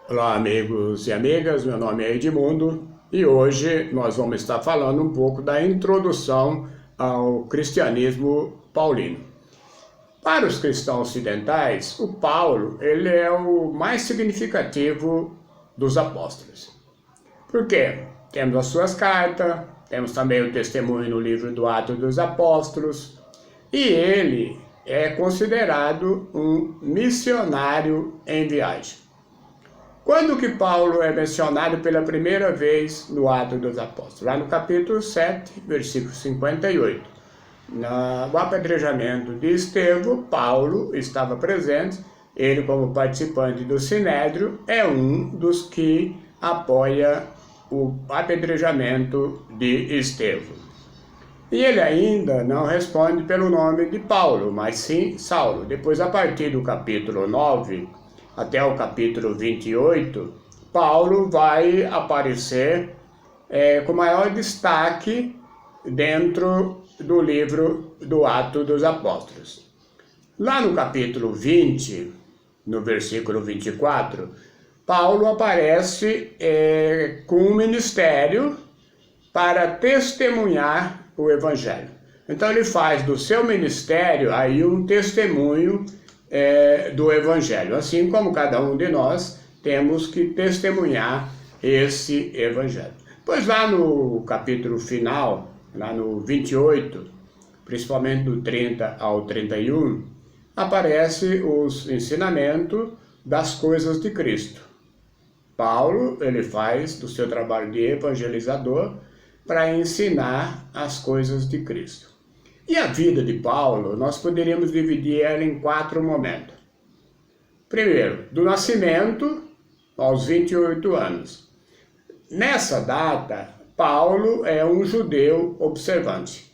Olá, amigos e amigas, meu nome é Edmundo e hoje nós vamos estar falando um pouco da introdução ao cristianismo paulino. Para os cristãos ocidentais, o Paulo ele é o mais significativo dos apóstolos. Por quê? Temos as suas cartas, temos também o testemunho no livro do Atos dos Apóstolos e ele é considerado um missionário em viagem. Quando que Paulo é mencionado pela primeira vez no Atos dos Apóstolos? Lá no capítulo 7, versículo 58. No apedrejamento de Estevão, Paulo estava presente, ele como participante do Sinédrio é um dos que apoia o apedrejamento de Estevão. E ele ainda não responde pelo nome de Paulo, mas sim Saulo. Depois, a partir do capítulo 9, até o capítulo 28, Paulo vai aparecer com maior destaque dentro do livro do Atos dos Apóstolos. Lá no capítulo 20, no versículo 24, Paulo aparece com um ministério para testemunhar o Evangelho. Então ele faz do seu ministério aí um testemunho do Evangelho, assim como cada um de nós temos que testemunhar esse Evangelho. Pois lá no capítulo final, lá no 28, principalmente do 30 ao 31, aparece os ensinamentos das coisas de Cristo. Paulo, ele faz do seu trabalho de evangelizador para ensinar as coisas de Cristo. E a vida de Paulo, nós poderíamos dividir ela em 4 momentos. Primeiro, do nascimento aos 28 anos. Nessa data, Paulo é um judeu observante.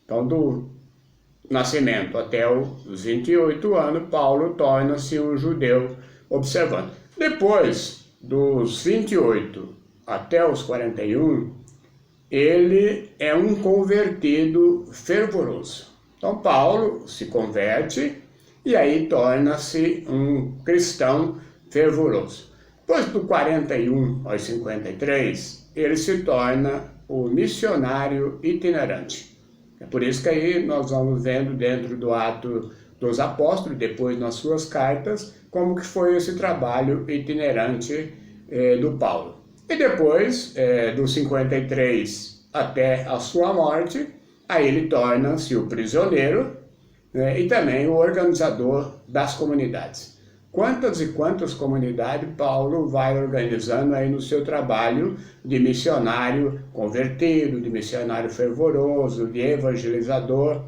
Então, do nascimento até os 28 anos, Paulo torna-se um judeu observante. Depois dos 28 até os 41, ele é um convertido fervoroso. Então Paulo se converte e aí torna-se um cristão fervoroso. Depois do 41 aos 53, ele se torna o missionário itinerante. É por isso que aí nós vamos vendo dentro do Ato dos Apóstolos, depois nas suas cartas, como que foi esse trabalho itinerante do Paulo. E depois, dos 53 até a sua morte, aí ele torna-se o prisioneiro e também o organizador das comunidades. Quantas e quantas comunidades Paulo vai organizando aí no seu trabalho de missionário convertido, de missionário fervoroso, de evangelizador,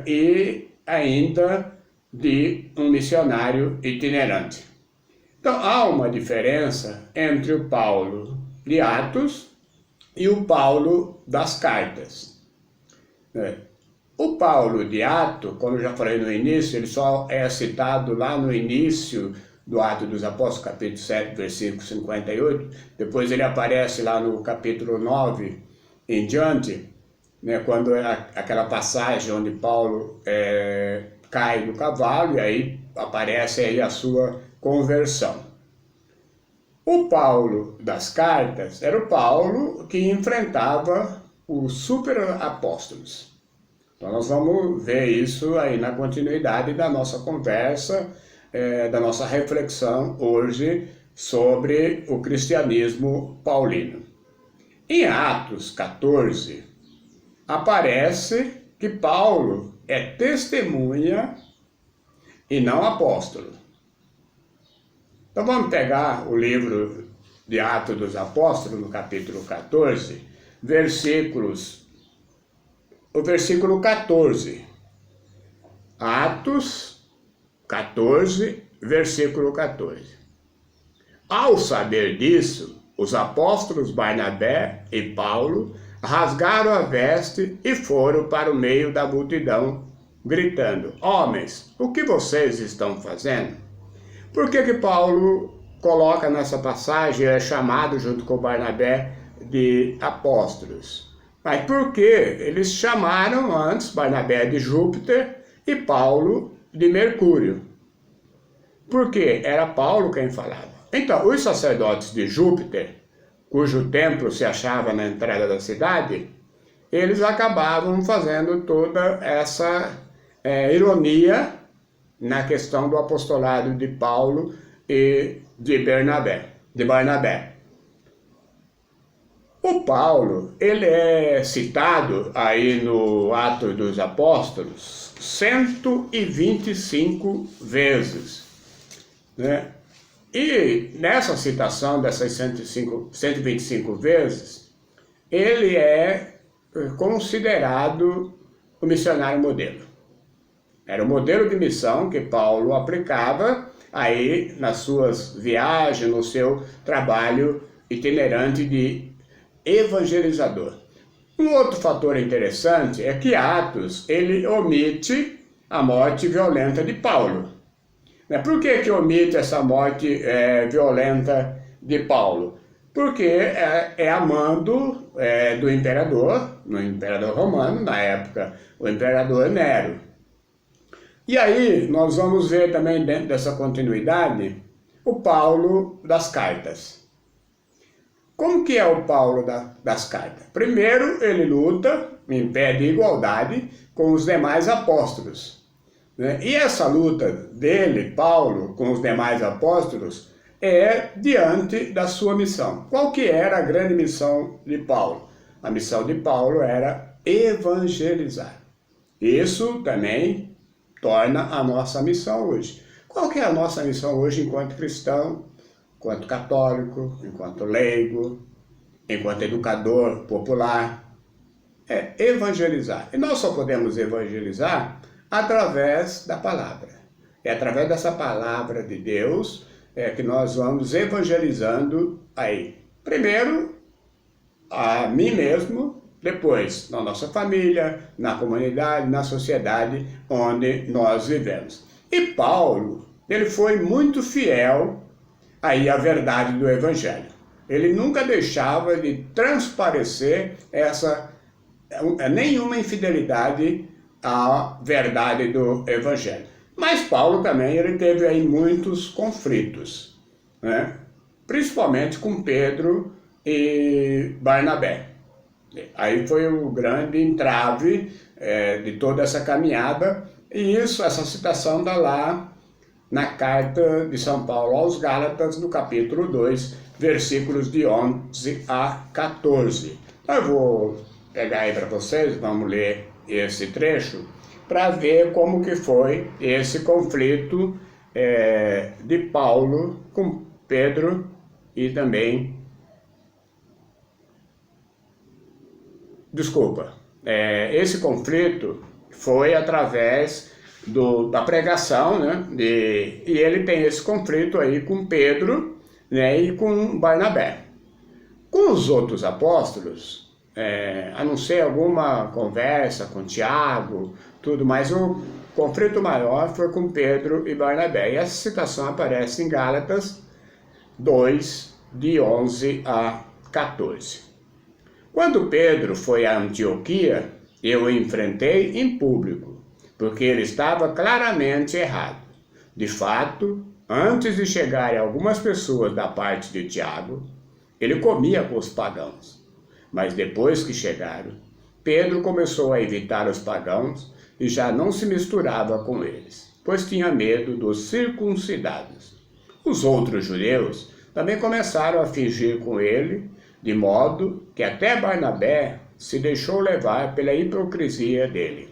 e ainda de um missionário itinerante. Então há uma diferença entre o Paulo de Atos e o Paulo das cartas. O Paulo de Atos, como eu já falei no início, ele só é citado lá no início do Atos dos Apóstolos, capítulo 7, versículo 58. Depois ele aparece lá no capítulo 9 em diante, quando é aquela passagem onde Paulo cai do cavalo e aí aparece aí a sua conversão. O Paulo das cartas era o Paulo que enfrentava os superapóstolos. Então nós vamos ver isso aí na continuidade da nossa conversa, da nossa reflexão hoje sobre o cristianismo paulino. Em Atos 14, aparece que Paulo é testemunha e não apóstolo. Então vamos pegar o livro de Atos dos Apóstolos, no capítulo 14, o versículo 14. Atos 14, versículo 14. Ao saber disso, os apóstolos Barnabé e Paulo rasgaram a veste e foram para o meio da multidão, gritando: Homens, o que vocês estão fazendo? Por que Paulo coloca nessa passagem, é chamado junto com Barnabé de apóstolos? Mas porque eles chamaram antes Barnabé de Júpiter e Paulo de Mercúrio. porque era Paulo quem falava. Então, os sacerdotes de Júpiter, cujo templo se achava na entrada da cidade, eles acabavam fazendo toda essa ironia na questão do apostolado de Paulo e de Barnabé. O Paulo, ele é citado aí no Atos dos Apóstolos 125 vezes, né? E nessa citação dessas 125 vezes, ele é considerado o missionário modelo. Era o modelo de missão que Paulo aplicava aí nas suas viagens, no seu trabalho itinerante de evangelizador. Um outro fator interessante é que Atos, ele omite a morte violenta de Paulo. Por que omite essa morte violenta de Paulo? Porque é a mando do imperador, no imperador romano, na época, o imperador Nero. E aí nós vamos ver também dentro dessa continuidade o Paulo das cartas. Como que é o Paulo das cartas? Primeiro, ele luta em pé de igualdade com os demais apóstolos, né? E essa luta dele, Paulo, com os demais apóstolos, é diante da sua missão. Qual que era a grande missão de Paulo? A missão de Paulo era evangelizar. Isso também torna a nossa missão hoje. Qual que é a nossa missão hoje enquanto cristão, enquanto católico, enquanto leigo, enquanto educador popular? É evangelizar. E nós só podemos evangelizar através da palavra. É através dessa palavra de Deus que nós vamos evangelizando aí. Primeiro, a mim mesmo, depois na nossa família, na comunidade, na sociedade onde nós vivemos. E Paulo, ele foi muito fiel aí à verdade do Evangelho. Ele nunca deixava de transparecer nenhuma infidelidade à verdade do Evangelho. Mas Paulo também ele teve aí muitos conflitos, né? Principalmente com Pedro e Barnabé. Aí foi o grande entrave de toda essa caminhada, e essa citação está lá na carta de São Paulo aos Gálatas, no capítulo 2, versículos de 11 a 14. Eu vou pegar aí para vocês, vamos ler esse trecho, para ver como que foi esse conflito de Paulo com Pedro e também... esse conflito foi através da pregação, né? E ele tem esse conflito aí com Pedro, né? E com Barnabé. Com os outros apóstolos, a não ser alguma conversa com Tiago, tudo mais, o conflito maior foi com Pedro e Barnabé. E essa citação aparece em Gálatas 2, de 11 a 14. Quando Pedro foi a Antioquia, eu o enfrentei em público, porque ele estava claramente errado. De fato, antes de chegarem algumas pessoas da parte de Tiago, ele comia com os pagãos. Mas depois que chegaram, Pedro começou a evitar os pagãos e já não se misturava com eles, pois tinha medo dos circuncidados. Os outros judeus também começaram a fingir com ele, de modo que até Barnabé se deixou levar pela hipocrisia dele.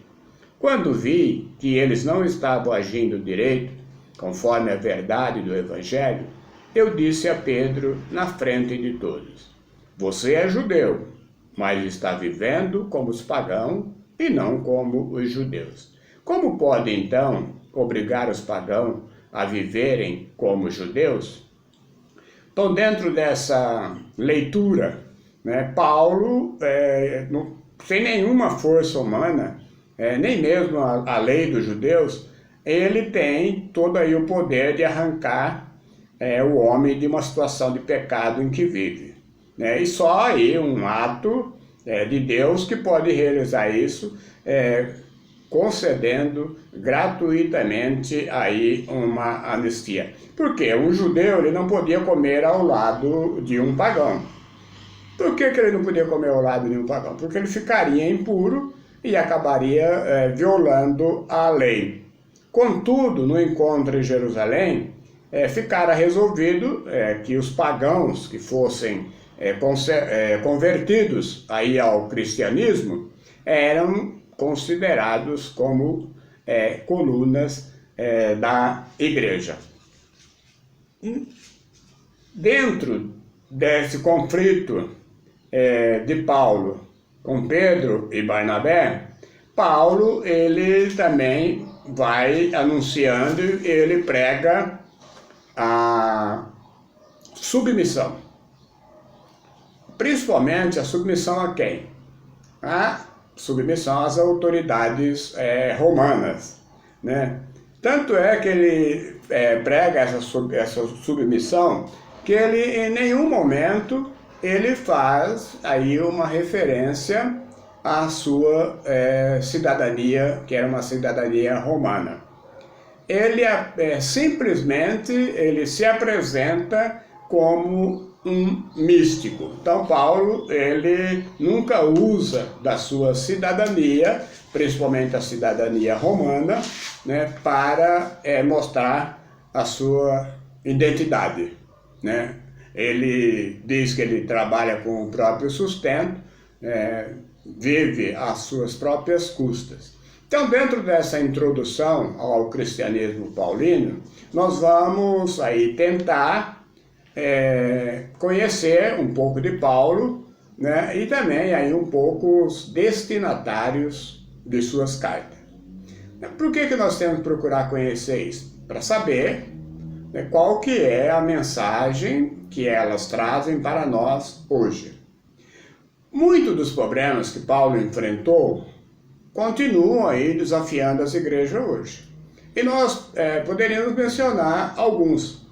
Quando vi que eles não estavam agindo direito, conforme a verdade do Evangelho, eu disse a Pedro na frente de todos: você é judeu, mas está vivendo como os pagãos e não como os judeus. Como pode, então, obrigar os pagãos a viverem como judeus? Então, dentro dessa leitura, né, Paulo, sem nenhuma força humana, nem mesmo a lei dos judeus, ele tem todo aí o poder de arrancar o homem de uma situação de pecado em que vive, né? E só aí um ato de Deus que pode realizar isso, concedendo gratuitamente aí uma anistia. Porque um judeu ele não podia comer ao lado de um pagão. Por que ele não podia comer ao lado de um pagão? Porque ele ficaria impuro e acabaria violando a lei. Contudo, no encontro em Jerusalém, ficara resolvido que os pagãos que fossem convertidos aí ao cristianismo eram considerados como colunas da igreja. Dentro desse conflito de Paulo com Pedro e Barnabé, Paulo ele também vai anunciando, ele prega a submissão. Principalmente a submissão a quem? A submissão às autoridades romanas, né? Tanto é que ele prega essa submissão que ele em nenhum momento ele faz aí uma referência à sua cidadania, que era uma cidadania romana. Ele simplesmente ele se apresenta como um místico. Então Paulo ele nunca usa da sua cidadania, principalmente a cidadania romana, né, para mostrar a sua identidade, né? Ele diz que ele trabalha com o próprio sustento, vive às suas próprias custas. Então, dentro dessa introdução ao cristianismo paulino, nós vamos aí tentar conhecer um pouco de Paulo, né, e também aí um pouco os destinatários de suas cartas. Por que nós temos que procurar conhecer isso? Para saber qual que é a mensagem que elas trazem para nós hoje. Muitos dos problemas que Paulo enfrentou continuam aí desafiando as igrejas hoje. E nós poderíamos mencionar alguns.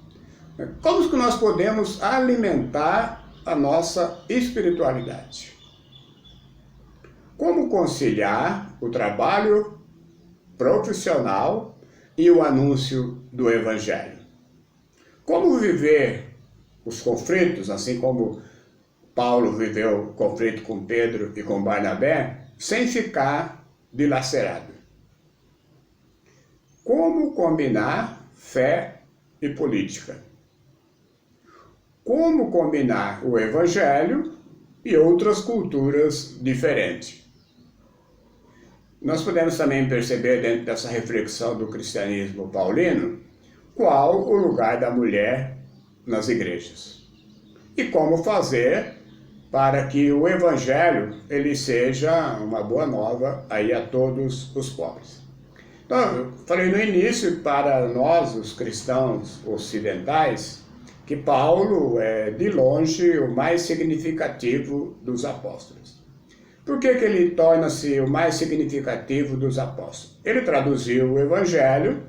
Como que nós podemos alimentar a nossa espiritualidade? Como conciliar o trabalho profissional e o anúncio do Evangelho? Como viver os conflitos, assim como Paulo viveu o conflito com Pedro e com Barnabé, sem ficar dilacerado? Como combinar fé e política? Como combinar o Evangelho e outras culturas diferentes? Nós podemos também perceber dentro dessa reflexão do cristianismo paulino qual o lugar da mulher nas igrejas e como fazer para que o Evangelho ele seja uma boa nova aí a todos os pobres. Então, eu falei no início, para nós, os cristãos ocidentais, que Paulo é de longe o mais significativo dos apóstolos. Por que ele torna-se o mais significativo dos apóstolos? Ele traduziu o Evangelho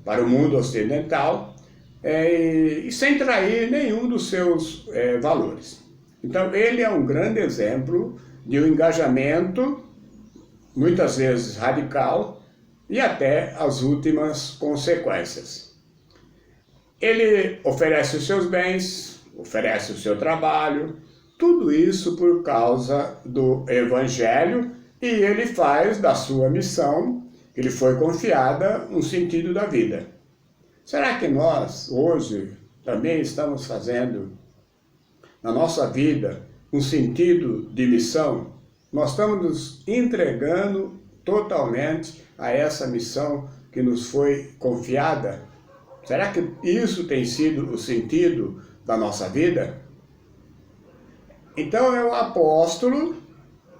para o mundo ocidental e sem trair nenhum dos seus valores. Então, ele é um grande exemplo de um engajamento, muitas vezes radical, e até as últimas consequências. Ele oferece os seus bens, oferece o seu trabalho, tudo isso por causa do Evangelho, e ele faz da sua missão, que lhe foi confiada, um sentido da vida. Será que nós, hoje, também estamos fazendo na nossa vida um sentido de missão? Nós estamos nos entregando totalmente a essa missão que nos foi confiada? Será que isso tem sido o sentido da nossa vida? Então é o apóstolo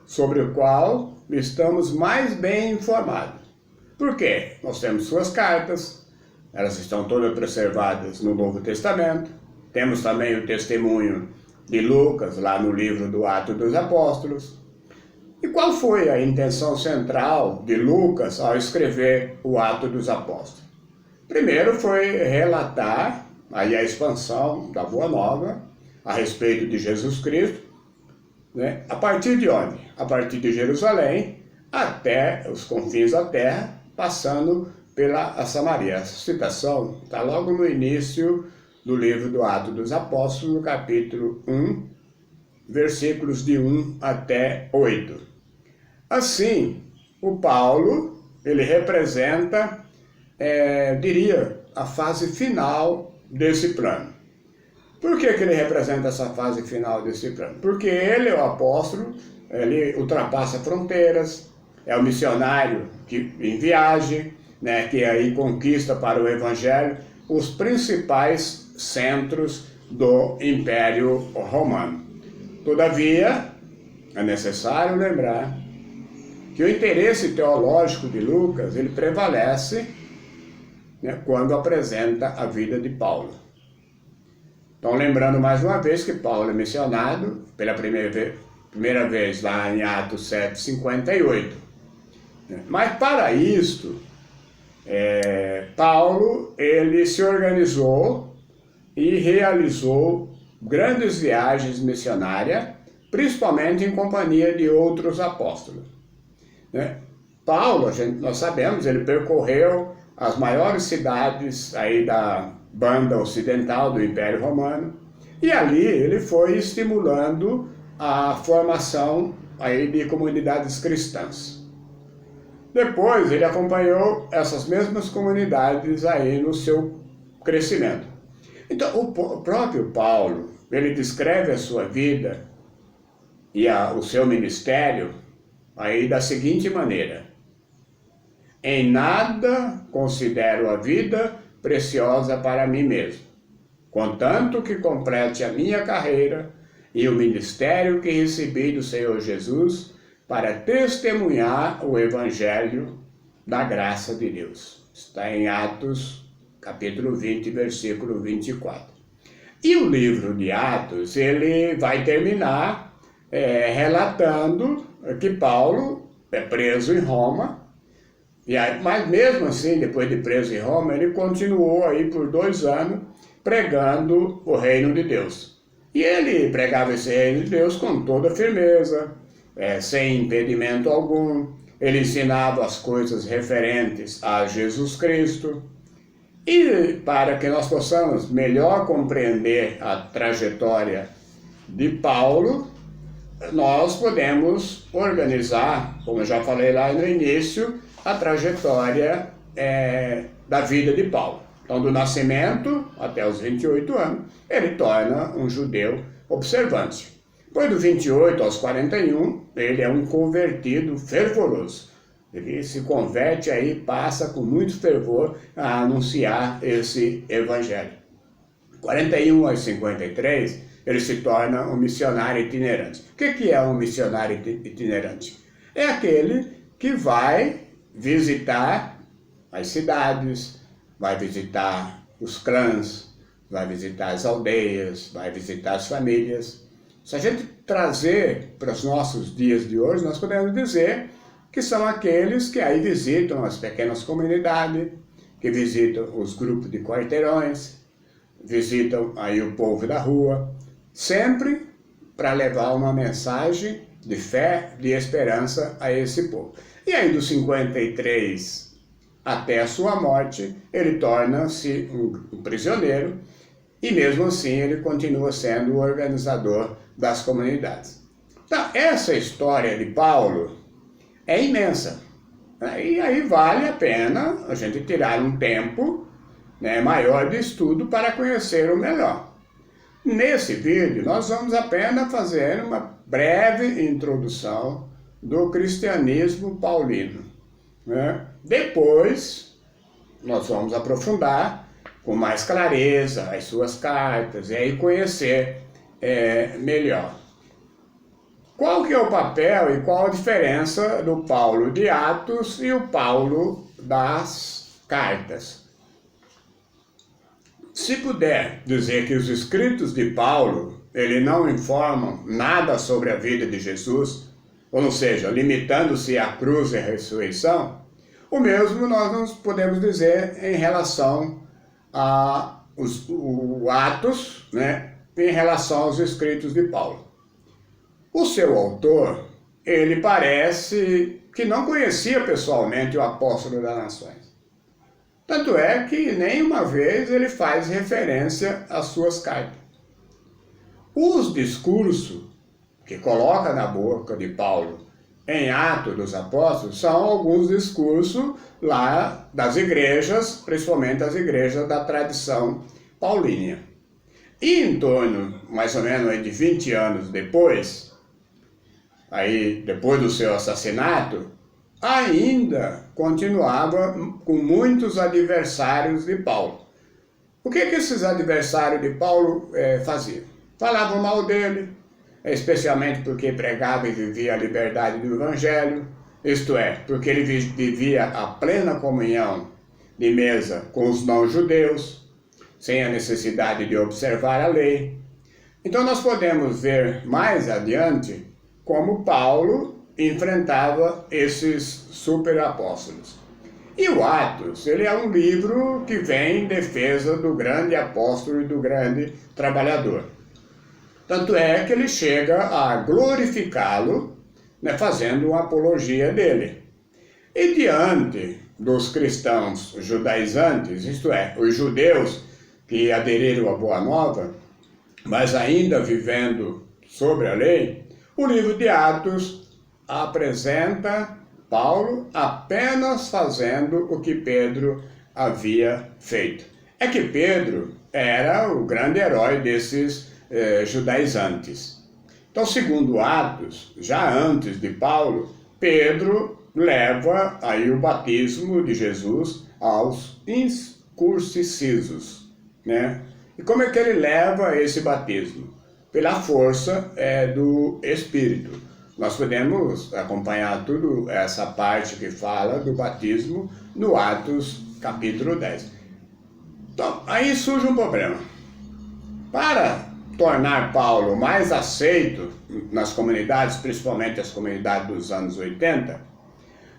sobre o qual estamos mais bem informados. Por quê? Nós temos suas cartas, elas estão todas preservadas no Novo Testamento. Temos também o testemunho de Lucas, lá no livro do Atos dos Apóstolos. E qual foi a intenção central de Lucas ao escrever o Atos dos Apóstolos? Primeiro foi relatar aí a expansão da Boa Nova a respeito de Jesus Cristo, né? A partir de onde? A partir de Jerusalém, até os confins da terra, passando pela Samaria. Essa citação está logo no início do livro do Atos dos Apóstolos, no capítulo 1, versículos de 1 até 8. Assim, o Paulo, ele representa, diria, a fase final desse plano. Por que ele representa essa fase final desse plano? Porque ele, o apóstolo, ele ultrapassa fronteiras, é o missionário que, em viagem, né, que aí conquista para o Evangelho os principais centros do Império Romano. Todavia, é necessário lembrar que o interesse teológico de Lucas, ele prevalece, né, quando apresenta a vida de Paulo. Então, lembrando mais uma vez que Paulo é mencionado pela primeira vez lá em Atos 7:58. Mas para isto, Paulo, ele se organizou e realizou grandes viagens missionárias, principalmente em companhia de outros apóstolos. Paulo, nós sabemos, ele percorreu as maiores cidades aí da banda ocidental do Império Romano, e ali ele foi estimulando a formação aí de comunidades cristãs. Depois ele acompanhou essas mesmas comunidades aí no seu crescimento. Então o próprio Paulo, ele descreve a sua vida e o seu ministério aí da seguinte maneira: em nada considero a vida preciosa para mim mesmo, contanto que complete a minha carreira e o ministério que recebi do Senhor Jesus para testemunhar o Evangelho da graça de Deus. Está em Atos, capítulo 20, versículo 24. E o livro de Atos, ele vai terminar relatando que Paulo é preso em Roma. Mas mesmo assim, depois de preso em Roma, ele continuou aí por 2 anos pregando o reino de Deus. E ele pregava esse reino de Deus com toda firmeza, sem impedimento algum. Ele ensinava as coisas referentes a Jesus Cristo. E para que nós possamos melhor compreender a trajetória de Paulo, nós podemos organizar, como eu já falei lá no início, a trajetória da vida de Paulo. Então, do nascimento até os 28 anos, ele torna um judeu observante. Depois do 28 aos 41, ele é um convertido fervoroso. Ele se converte aí, passa com muito fervor a anunciar esse evangelho. 41 aos 53, ele se torna um missionário itinerante. O que é um missionário itinerante? É aquele que vai visitar as cidades, vai visitar os clãs, vai visitar as aldeias, vai visitar as famílias. Se a gente trazer para os nossos dias de hoje, nós podemos dizer que são aqueles que aí visitam as pequenas comunidades, que visitam os grupos de quarteirões, visitam aí o povo da rua, sempre para levar uma mensagem de fé, de esperança a esse povo. E aí, dos 53 até a sua morte, ele torna-se um prisioneiro e mesmo assim ele continua sendo o organizador das comunidades. Então, essa história de Paulo é imensa. E aí vale a pena a gente tirar um tempo maior de estudo para conhecer o melhor. Nesse vídeo, nós vamos apenas fazer uma breve introdução do cristianismo paulino. Depois, nós vamos aprofundar com mais clareza as suas cartas e aí conhecer melhor. Qual que é o papel e qual a diferença do Paulo de Atos e o Paulo das cartas? Se puder dizer que os escritos de Paulo, ele não informam nada sobre a vida de Jesus, ou seja, limitando-se à cruz e à ressurreição, o mesmo nós não podemos dizer em relação a Atos, em relação aos escritos de Paulo. O seu autor, ele parece que não conhecia pessoalmente o apóstolo das nações. Tanto é que nem uma vez ele faz referência às suas cartas. Os discursos que coloca na boca de Paulo em Atos dos Apóstolos são alguns discursos lá das igrejas, principalmente as igrejas da tradição paulínea. E em torno, mais ou menos, de 20 anos depois, aí depois do seu assassinato, ainda continuava com muitos adversários de Paulo. O que esses adversários de Paulo faziam? Falavam mal dele, especialmente porque pregava e vivia a liberdade do Evangelho, isto é, porque ele vivia a plena comunhão de mesa com os não-judeus, sem a necessidade de observar a lei. Então nós podemos ver mais adiante como Paulo enfrentava esses superapóstolos. E o Atos, ele é um livro que vem em defesa do grande apóstolo e do grande trabalhador. Tanto é que ele chega a glorificá-lo, né, fazendo uma apologia dele. E diante dos cristãos judaizantes, isto é, os judeus que aderiram à Boa Nova, mas ainda vivendo sobre a lei, o livro de Atos apresenta Paulo apenas fazendo o que Pedro havia feito. É que Pedro era o grande herói desses judaizantes. Então, segundo Atos, já antes de Paulo, Pedro leva aí o batismo de Jesus aos incircuncisos, né? E como é que ele leva esse batismo? Pela força do Espírito. Nós podemos acompanhar tudo essa parte que fala do batismo no Atos capítulo 10. Então, aí surge um problema. Para tornar Paulo mais aceito nas comunidades, principalmente as comunidades dos anos 80,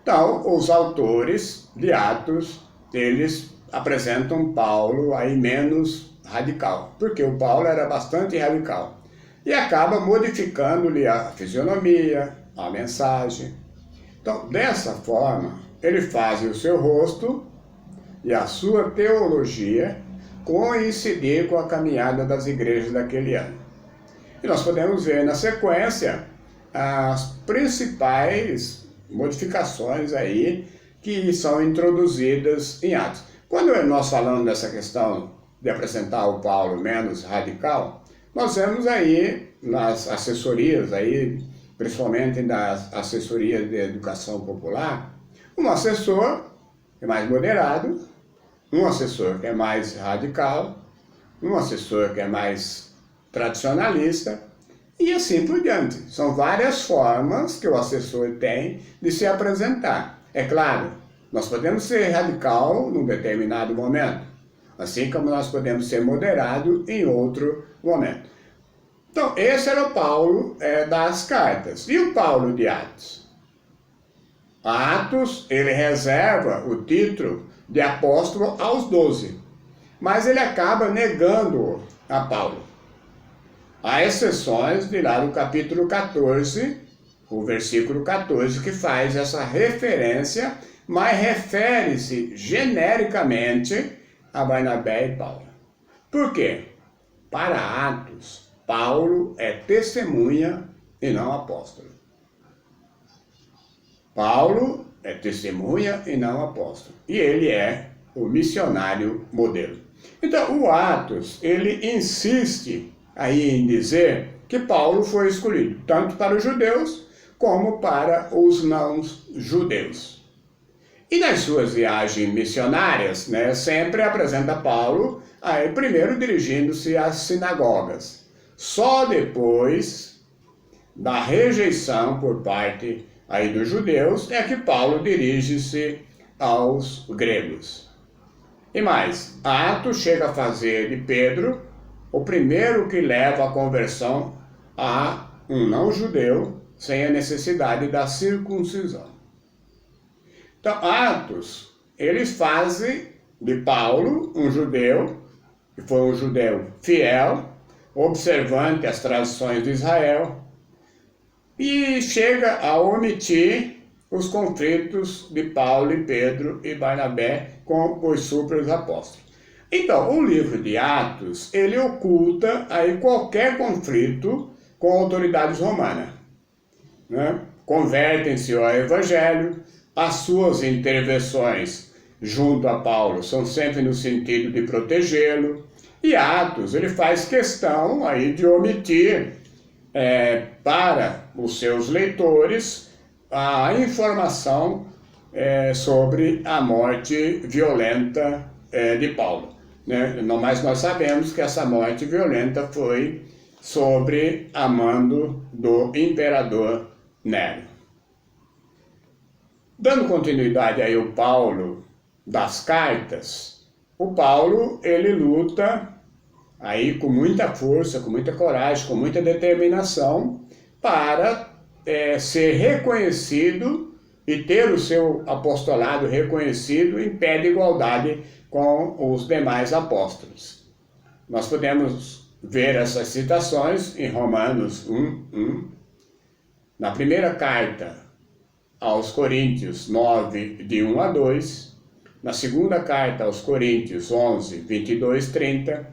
então os autores de Atos, eles apresentam Paulo aí menos radical, porque o Paulo era bastante radical, e acaba modificando-lhe a fisionomia, a mensagem. Então, dessa forma, ele faz o seu rosto e a sua teologia coincidir com a caminhada das igrejas daquele ano. E nós podemos ver na sequência as principais modificações aí que são introduzidas em Atos. Quando nós falamos dessa questão de apresentar o Paulo menos radical, nós vemos aí nas assessorias aí, principalmente nas assessorias de educação popular, um assessor que é mais moderado, um assessor que é mais radical, um assessor que é mais tradicionalista, e assim por diante. São várias formas que o assessor tem de se apresentar. É claro, nós podemos ser radical num determinado momento, assim como nós podemos ser moderado em outro momento. Então, esse era o Paulo das cartas. E o Paulo de Atos? Atos, ele reserva o título de apóstolo aos 12, mas ele acaba negando a Paulo. Há exceções de lá do capítulo 14, o versículo 14, que faz essa referência, mas refere-se genericamente a Barnabé e Paulo. Por quê? Para Atos, Paulo é testemunha e não apóstolo. Paulo é testemunha e não apóstolo. E ele é o missionário modelo. Então, o Atos, ele insiste aí em dizer que Paulo foi escolhido, tanto para os judeus como para os não-judeus. E nas suas viagens missionárias, né, sempre apresenta Paulo, aí, primeiro dirigindo-se às sinagogas. Só depois da rejeição por parte aí dos judeus é que Paulo dirige-se aos gregos. E mais, Atos chega a fazer de Pedro o primeiro que leva à conversão a um não-judeu sem a necessidade da circuncisão. Então, Atos, eles fazem de Paulo um judeu, que foi um judeu fiel, observante as tradições de Israel, e chega a omitir os conflitos de Paulo e Pedro e Barnabé com os súprios apóstolos. Então, o livro de Atos, ele oculta aí qualquer conflito com autoridades romanas, né? Convertem-se ao evangelho, as suas intervenções junto a Paulo são sempre no sentido de protegê-lo, e Atos, ele faz questão aí de omitir para os seus leitores a informação sobre a morte violenta de Paulo, né? Mas nós sabemos que essa morte violenta foi sobre a mando do imperador Nero. Dando continuidade aí ao Paulo das cartas, o Paulo, ele luta aí com muita força, com muita coragem, com muita determinação para ser reconhecido e ter o seu apostolado reconhecido em pé de igualdade com os demais apóstolos. Nós podemos ver essas citações em Romanos 1:1, na primeira carta aos Coríntios 9, de 1 a 2, na segunda carta aos Coríntios 11, 22, 30,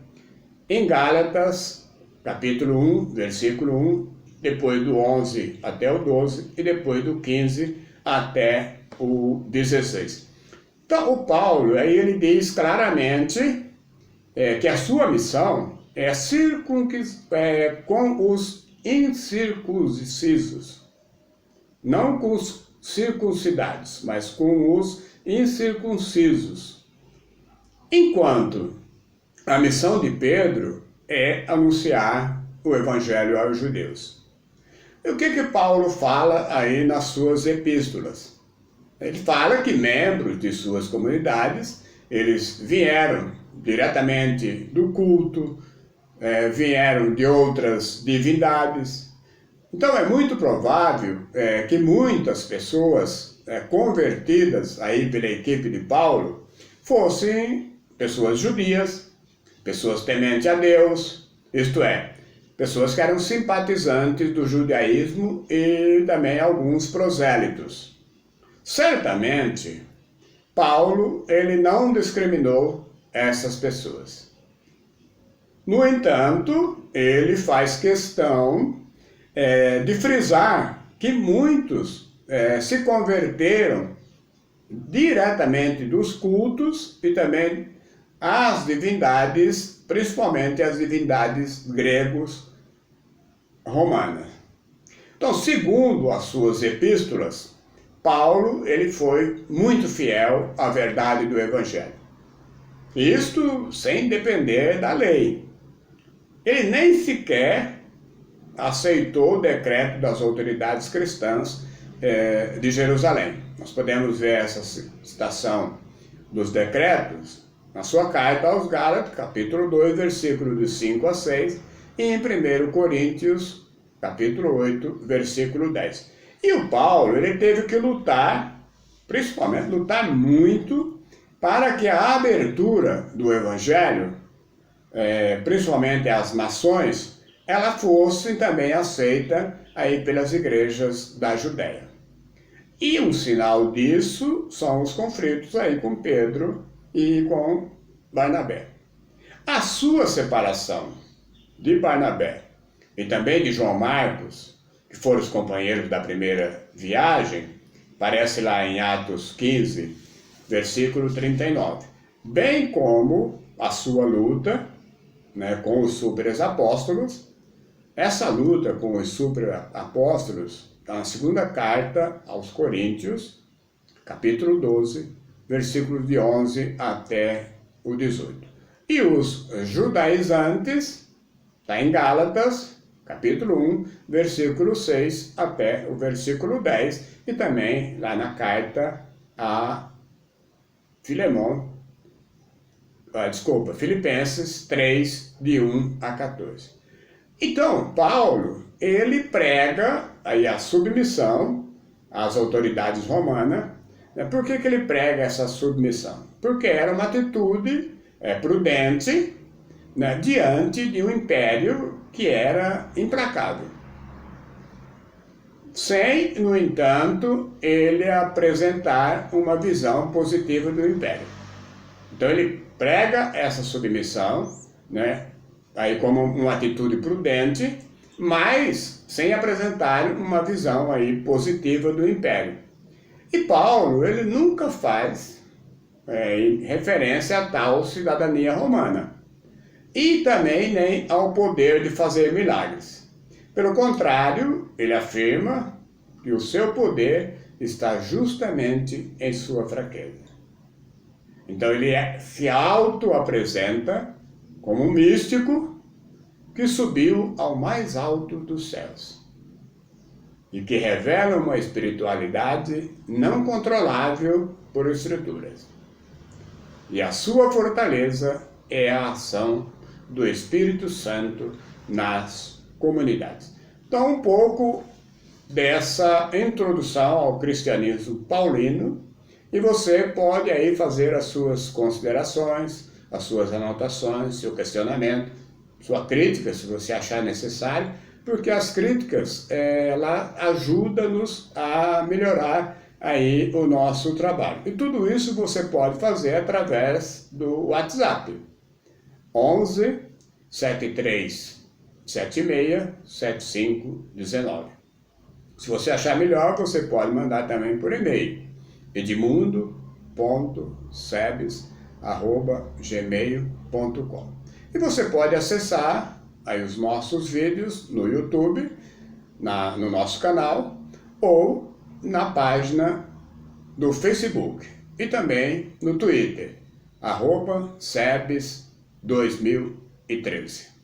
em Gálatas, capítulo 1, versículo 1, depois do 11 até o 12 e depois do 15 até o 16. Então, o Paulo, aí ele diz claramente que a sua missão é com os incircuncisos, não com os circuncidados, mas com os incircuncisos. Enquanto a missão de Pedro é anunciar o evangelho aos judeus. E o que Paulo fala aí nas suas epístolas? Ele fala que membros de suas comunidades, eles vieram diretamente do culto, vieram de outras divindades. Então é muito provável que muitas pessoas convertidas aí pela equipe de Paulo fossem pessoas judias, pessoas tementes a Deus, isto é, pessoas que eram simpatizantes do judaísmo e também alguns prosélitos. Certamente, Paulo, ele não discriminou essas pessoas. No entanto, ele faz questão de frisar que muitos se converteram diretamente dos cultos e também às divindades, principalmente as divindades gregos romanas. Então, segundo as suas epístolas, Paulo, ele foi muito fiel à verdade do Evangelho. Isto sem depender da lei. Ele nem sequer aceitou o decreto das autoridades cristãs de Jerusalém. Nós podemos ver essa citação dos decretos na sua carta aos Gálatas, capítulo 2, versículo de 5 a 6, e em 1 Coríntios, capítulo 8, versículo 10. E o Paulo, ele teve que lutar, principalmente lutar muito, para que a abertura do Evangelho, principalmente às nações, ela fosse também aceita aí pelas igrejas da Judéia. E um sinal disso são os conflitos aí com Pedro e com Barnabé. A sua separação de Barnabé e também de João Marcos, que foram os companheiros da primeira viagem, aparece lá em Atos 15, versículo 39. Bem como a sua luta, né, com os superapóstolos. Essa luta com os superapóstolos está na segunda carta aos Coríntios, capítulo 12, versículos de 11 até o 18. E os judaizantes, está em Gálatas, capítulo 1, versículo 6 até o versículo 10, e também lá na carta a Filipenses 3, de 1 a 14. Então, Paulo, ele prega aí a submissão às autoridades romanas. Por que ele prega essa submissão? Porque era uma atitude prudente, né, diante de um império que era implacável. sem, no entanto, ele apresentar uma visão positiva do império. Então ele prega essa submissão, né, aí como uma atitude prudente, mas sem apresentar uma visão aí positiva do império. E Paulo, ele nunca faz referência a tal cidadania romana. E também nem ao poder de fazer milagres. Pelo contrário, ele afirma que o seu poder está justamente em sua fraqueza. Então ele se auto-apresenta como um místico que subiu ao mais alto dos céus e que revela uma espiritualidade não controlável por escrituras. E a sua fortaleza é a ação do Espírito Santo nas comunidades. Então, um pouco dessa introdução ao cristianismo paulino, e você pode aí fazer as suas considerações, as suas anotações, seu questionamento, sua crítica, se você achar necessário, porque as críticas, ela ajuda-nos a melhorar aí o nosso trabalho. E tudo isso você pode fazer através do WhatsApp. 11 73 76 75 19. Se você achar melhor, você pode mandar também por e-mail. edmundo.sebes@gmail.com. E você pode acessar aí os nossos vídeos no YouTube, no nosso canal, ou na página do Facebook e também no Twitter, @sebes2013.